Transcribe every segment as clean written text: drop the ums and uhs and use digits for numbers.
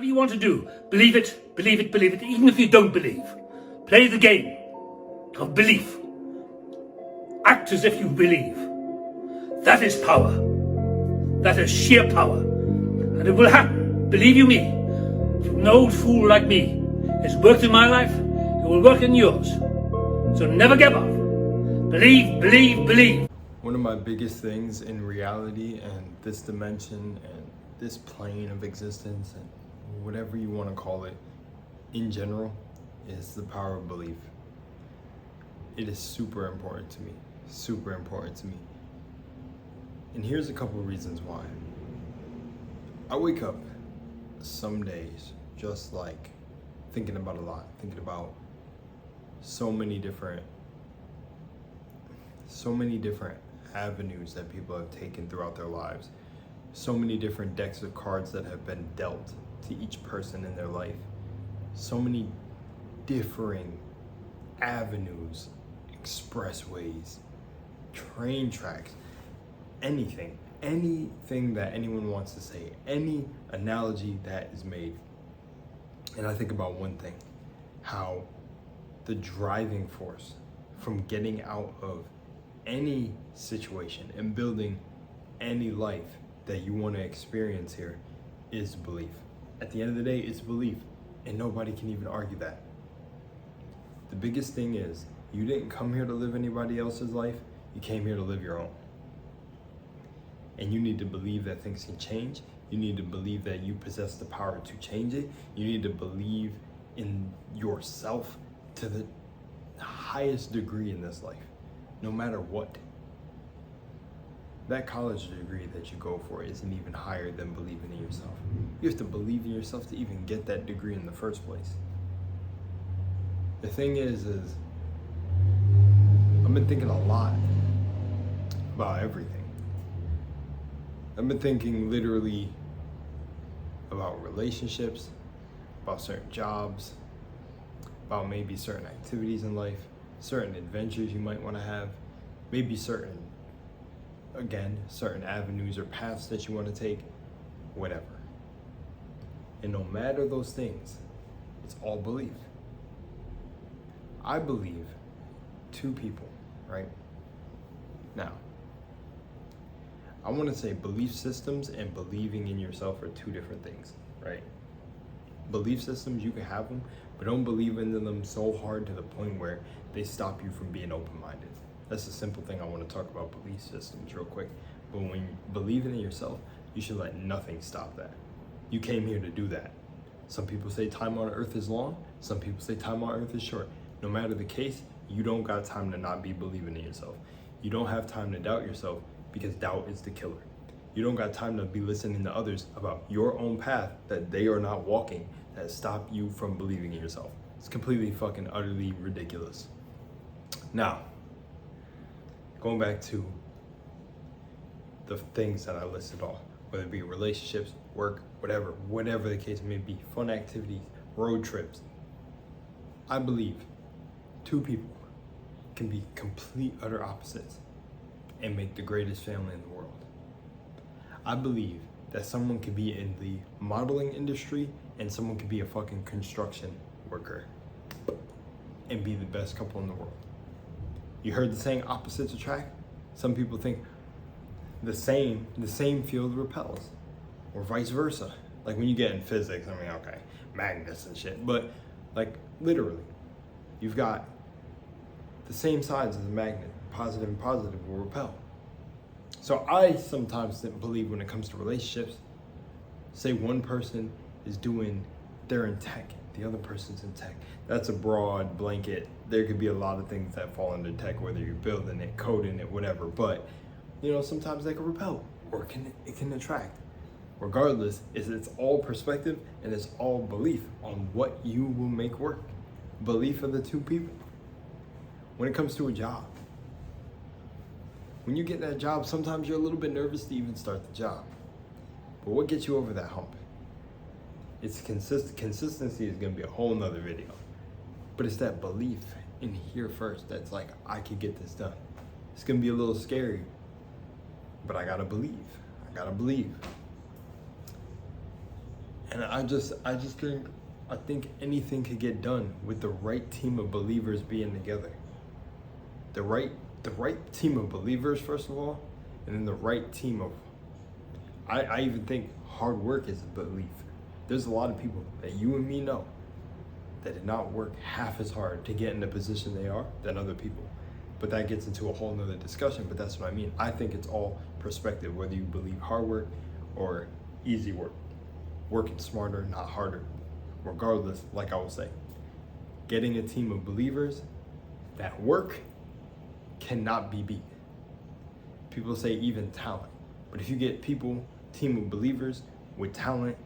Whatever you want to do, believe it, believe it, believe it, even if you don't believe. Play the game of belief. Act as if you believe. That is power. That is sheer power. And it will happen, believe you me. From an old fool like me, it's worked in my life, it will work in yours. So never give up. Believe, believe, believe. One of my biggest things in reality and this dimension and this plane of existence and whatever you want to call it in general is the power of belief. It is super important to me, super important to me. And here's a couple of reasons why. I wake up some days just like thinking about a lot, thinking about so many different avenues that people have taken throughout their lives, so many different decks of cards that have been dealt to each person in their life, so many differing avenues, expressways, train tracks, anything that anyone wants to say, any analogy that is made. And I think about one thing, how the driving force from getting out of any situation and building any life that you want to experience here is belief. At the end of the day, it's belief, and nobody can even argue that. The biggest thing is, you didn't come here to live anybody else's life, you came here to live your own. And you need to believe that things can change. You need to believe that you possess the power to change it. You need to believe in yourself to the highest degree in this life, no matter what. That college degree that you go for isn't even higher than believing in yourself. You have to believe in yourself to even get that degree in the first place. The thing is I've been thinking a lot about everything. I've been thinking literally about relationships, about certain jobs, about maybe certain activities in life, certain adventures you might want to have, maybe certain avenues or paths that you want to take, whatever. And no matter those things, it's all belief. I believe two people, right? Now, I want to say belief systems and believing in yourself are two different things, right? Belief systems, you can have them, but don't believe in them so hard to the point where they stop you from being open-minded. That's a simple thing I want to talk about belief systems real quick. But when you believe in yourself, you should let nothing stop that. You came here to do that. Some people say time on earth is long. Some people say time on earth is short. No matter the case, you don't got time to not be believing in yourself. You don't have time to doubt yourself, because doubt is the killer. You don't got time to be listening to others about your own path that they are not walking that stop you from believing in yourself. It's completely fucking utterly ridiculous. Now, going back to the things that I listed off, whether it be relationships, work, whatever the case may be, fun activities, road trips. I believe two people can be complete utter opposites and make the greatest family in the world. I believe that someone could be in the modeling industry and someone could be a fucking construction worker and be the best couple in the world. You heard the saying opposites attract? Some people think the same field repels, or vice versa. Like when you get in physics, I mean, okay, magnets and shit, but like literally, you've got the same sides of the magnet, positive and positive will repel. So I sometimes believe when it comes to relationships, say one person is they're in tech, the other person's in tech. That's a broad blanket. There could be a lot of things that fall under tech, whether you're building it, coding it, whatever. But, sometimes they can repel or it can attract. Regardless, it's all perspective and it's all belief on what you will make work. Belief of the two people. When it comes to a job, when you get that job, sometimes you're a little bit nervous to even start the job. But what gets you over that hump? It's consistency is gonna be a whole nother video. But it's that belief in here first that's like, I can get this done. It's gonna be a little scary, but I gotta believe. And I think anything could get done with the right team of believers being together. The right team of believers, first of all, and then the right team of, I even think hard work is a belief. There's a lot of people that you and me know that did not work half as hard to get in the position they are than other people. But that gets into a whole nother discussion, but that's what I mean. I think it's all perspective, whether you believe hard work or easy work. Working smarter, not harder. Regardless, like I was saying, getting a team of believers that work cannot be beat. People say even talent. But if you get team of believers with talent,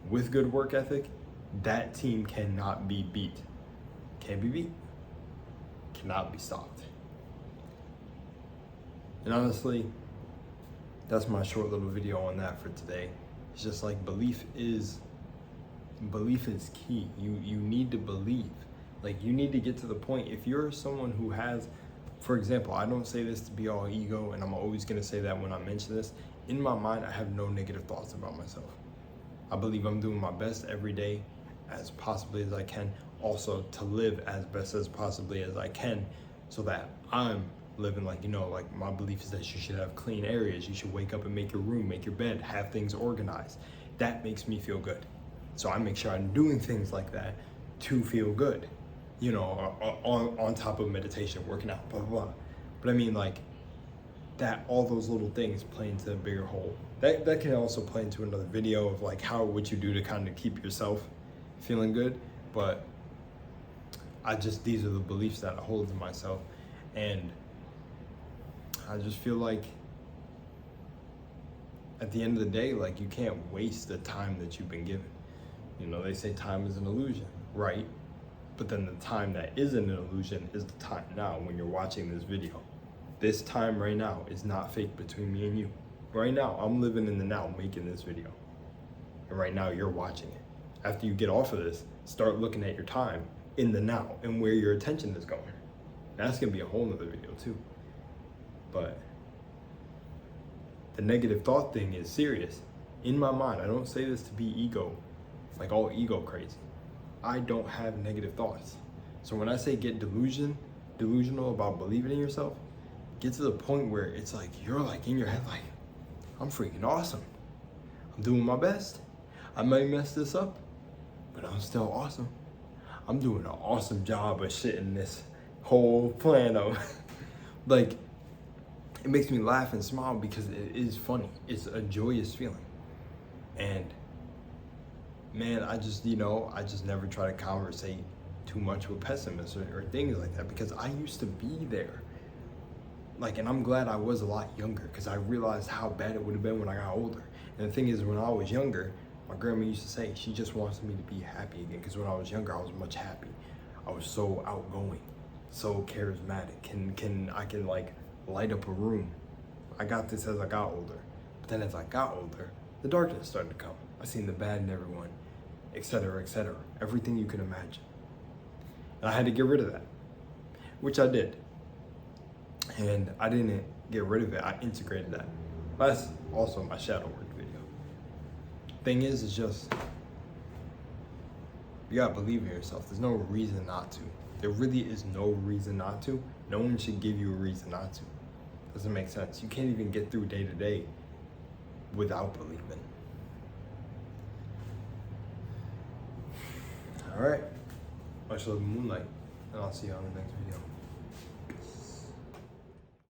with good work ethic, that team cannot be beat. Can't be beat. Cannot be stopped. And honestly, that's my short little video on that for today. It's just like belief is key. You need to believe. Like, you need to get to the point. If you're someone who has, for example, I don't say this to be all ego, and I'm always gonna say that when I mention this. In my mind, I have no negative thoughts about myself. I believe I'm doing my best every day as possibly as I can. Also to live as best as possibly as I can, so that I'm living like my belief is that you should have clean areas. You should wake up and make your room, make your bed, have things organized. That makes me feel good. So I make sure I'm doing things like that to feel good, on top of meditation, working out, blah, blah, blah. But I mean, like, that, all those little things play into a bigger whole. That can also play into another video of like what you do to kind of keep yourself feeling good. But these are the beliefs that I hold to myself. And I just feel like at the end of the day, like, you can't waste the time that you've been given. They say time is an illusion, right? But then the time that isn't an illusion is the time now when you're watching this video. This time right now is not fake between me and you. Right now, I'm living in the now making this video. And right now, you're watching it. After you get off of this, start looking at your time in the now and where your attention is going. That's gonna be a whole nother video too. But the negative thought thing is serious. In my mind, I don't say this to be ego, like all ego crazy. I don't have negative thoughts. So when I say get delusional about believing in yourself, get to the point where it's like, you're like in your head, like, I'm freaking awesome. I'm doing my best. I might mess this up, but I'm still awesome. I'm doing an awesome job of shitting this whole plan of, like, it makes me laugh and smile because it is funny. It's a joyous feeling. And man, I just never try to conversate too much with pessimists or things like that, because I used to be there. Like, and I'm glad I was a lot younger, because I realized how bad it would have been when I got older. And the thing is, when I was younger, my grandma used to say she just wants me to be happy again, because when I was younger, I was much happy. I was so outgoing, so charismatic, I can like light up a room. I got this as I got older. But then as I got older, the darkness started to come. I seen the bad in everyone, etc., etc. Everything you can imagine. And I had to get rid of that, which I did. And I didn't get rid of it, I integrated that. That's also my shadow work video. Thing is, it's just, you gotta believe in yourself. There's no reason not to. There really is no reason not to. No one should give you a reason not to. Doesn't make sense. You can't even get through day to day without believing. All right, much love, Moonlight, and I'll see you on the next video.